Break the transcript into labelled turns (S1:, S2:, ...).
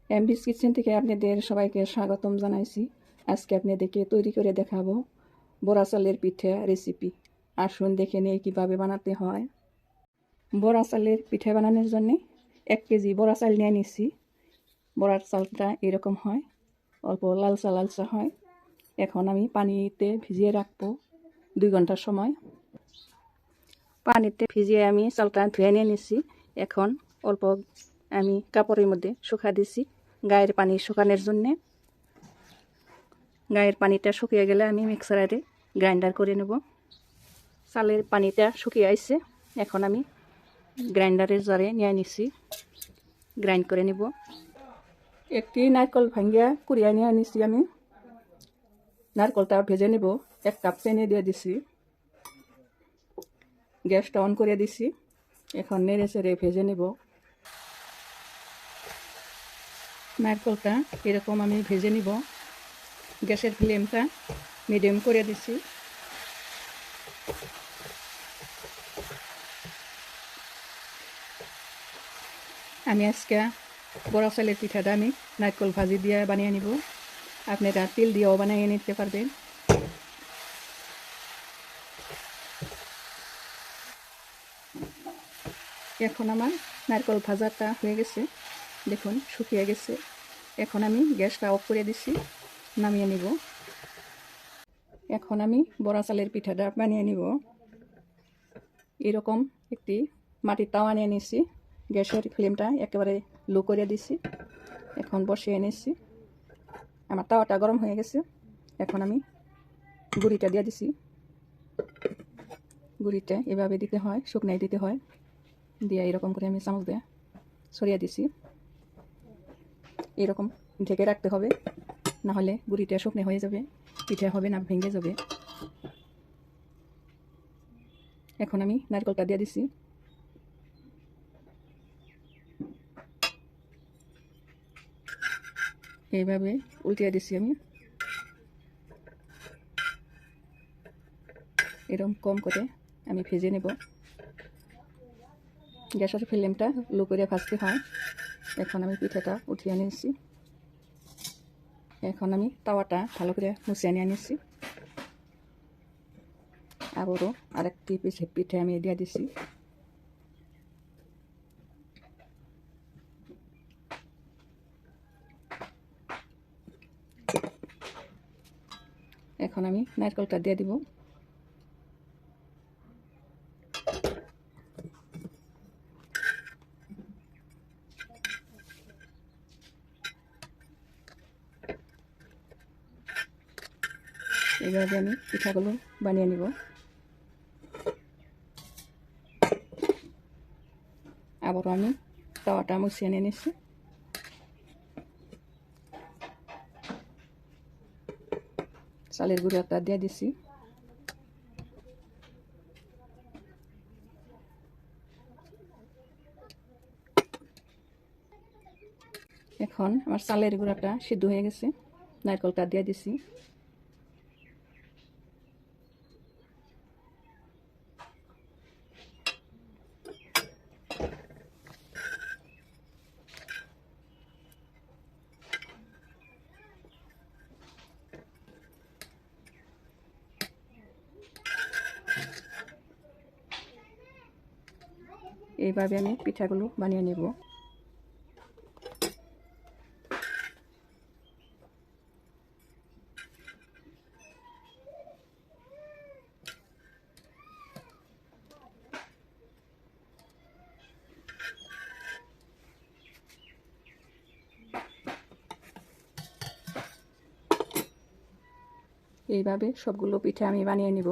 S1: এমবিস kitchen থেকে আপনাদের সবাইকে স্বাগতম জানাইছি। আজকে আপনাদেরকে তৈরি করে দেখাবো বড়া চালের পিঠা রেসিপি। আসুন দেখে নিই কীভাবে বানাতে হয়। বড়া চালের পিঠা বানানোর জন্য 1 কেজি বড়া চাল নিয়ে নিচ্ছি। বড়ার চালটা এরকম হয়, অল্প লালচা লালচা হয়। এখন আমি পানিতে ভিজিয়ে রাখবো 2 ঘন্টার সময়। পানিতে ভিজিয়ে আমি চালটা ধুয়ে নিয়ে নিচ্ছি। এখন অল্প আমি কাপড়ের মধ্যে শুকা দিছি গায়ের পানি শুকানোর জন্যে। গায়ের পানিটা শুকিয়ে গেলে আমি মিক্সারে গ্রাইন্ডার করে নেব। চালের পানিটা শুকিয়ে আসছে, এখন আমি গ্রাইন্ডারের জারে নিয়ে নিচ্ছি, গ্রাইন্ড করে নেব। একটি নারকেল ভাঙ্গিয়া কুড়িয়ে নিয়ে নিচ্ছি আমি। নারকেলটা ভেজে নেব। 1 কাপ চিনি দিয়ে দিছি, গ্যাসটা অন করে দিছি। এখন নেড়ে চেড়ে ভেজে নেব। নারকেলটা এরকম আমি ভেজে নিব। গ্যাসের ফ্লেমটা মিডিয়াম করে দিছি। আমি আজকে বড়া চালের পিঠাটা আমি নারকেল ভাজি দিয়ে বানিয়ে নিব। আপনারা তেল দিয়েও বানিয়ে নিতে পারবেন। এখন আমার নারকেল ভাজাটা হয়ে গেছে, দেখুন শুকিয়ে গেছে। এখন আমি গ্যাসটা অফ করে দিছি, নামিয়ে নিব। এখন আমি বড়া চালের পিঠাটা বানিয়ে নিব। এরকম একটি মাটির তাওয়া নিয়ে নিছি, গ্যাসের ফ্লেমটা একেবারে লো করে দিছি। এখন বসিয়ে নিচ্ছি। আমার তাওয়াটা গরম হয়ে গেছে। এখন আমি গুঁড়িটা দিয়ে দিছি। গুঁড়িটা এভাবে দিতে হয়, শুকনাই দিতে হয়। দিয়ে এরকম করে আমি চামচ দিয়ে ছড়িয়ে দিছি। এরকম ঢেকে রাখতে হবে, না হলে গুঁড়িটা শুকনো হয়ে যাবে, পিঠা হবে না, ভেঙে যাবে। এখন আমি নারকেলটা দিয়ে দিছি। এইভাবে উল্টিয়ে দিছি আমি। এরকম কম করে আমি ভেজে নেব। গ্যাসের ফ্লেমটা লো করে ভাজতে হয়। এখন আমি পিঠাটা উঠিয়ে নিয়েছি। এখন আমি তাওয়াটা ভালো করে মুছিয়ে নিয়ে নিচ্ছি। আবারও আরেকটি পিঠে আমি দিয়ে দিছি। এখন আমি নারকেলটা দিয়ে দিব। এইভাবে আমি পিঠাগুলো বানিয়ে নিব। আবারও আমি তাওয়াটা মুছিয়ে নিয়ে নিচ্ছি। চালের গুঁড়াটা দিয়ে দিছি। এখন আমার চালের গুঁড়াটা সিদ্ধ হয়ে গেছে, নারকেলটা দিয়ে দিছি। এইভাবে আমি পিঠাগুলো বানিয়ে নেব। এইভাবে সবগুলো পিঠা আমি বানিয়ে নিব।